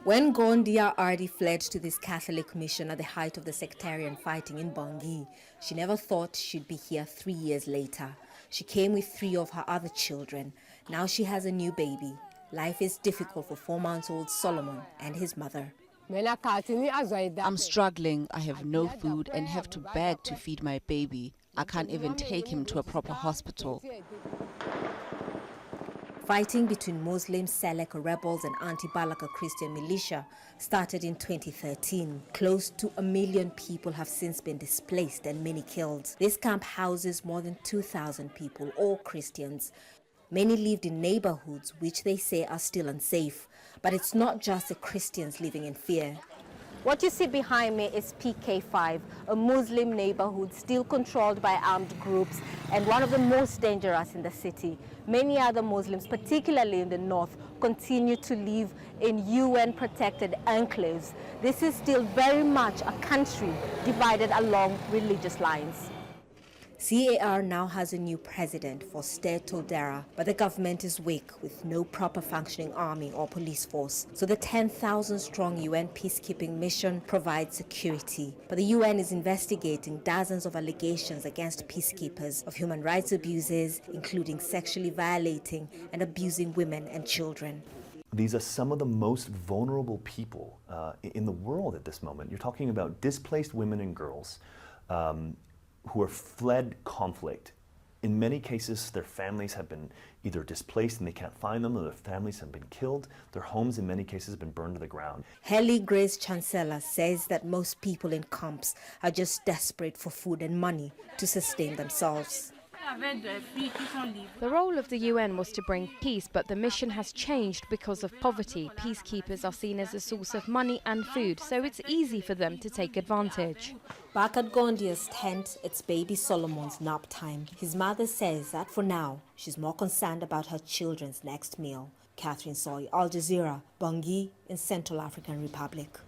When GONDIA ARDY fled to this Catholic mission at the height of the sectarian fighting in Bangui, she never thought she'd be here 3 years later. She came with 3 of her other children. Now she has a new baby. Life is difficult for 4-month-old Solomon and his mother. I'm struggling. I have no food and have to beg to feed my baby. I can't even take him to a proper hospital. Fighting between Muslim Seleka rebels and anti-Balaka Christian militia started in 2013. Close to 1 million people have since been displaced and many killed. This camp houses more than 2,000 people, all Christians. Many lived in neighborhoods which they say are still unsafe. But it's not just the Christians living in fear. What you see behind me is PK5, a Muslim neighborhood still controlled by armed groups and one of the most dangerous in the city. Many other Muslims, particularly in the north, continue to live in UN-protected enclaves. This is still very much a country divided along religious lines. C.A.R. now has a new president, Faustin Touadera, but the government is weak with no proper functioning army or police force. So the 10,000-strong UN peacekeeping mission provides security. But the UN is investigating dozens of allegations against peacekeepers of human rights abuses, including sexually violating and abusing women and children. These are some of the most vulnerable people in the world at this moment. You're talking about displaced women and girls who are fled conflict. In many cases, their families have been either displaced and they can't find them, or their families have been killed. Their homes, in many cases, have been burned to the ground. HELI CHANCELLA says that most people in camps are just desperate for food and money to sustain themselves. The role of the UN was to bring peace, but the mission has changed because of poverty. Peacekeepers are seen as a source of money and food, so it's easy for them to take advantage. Back at Gondia's tent, it's baby Solomon's nap time. His mother says that for now, she's more concerned about her children's next meal. Catherine Soy, Al Jazeera, Bangui in Central African Republic.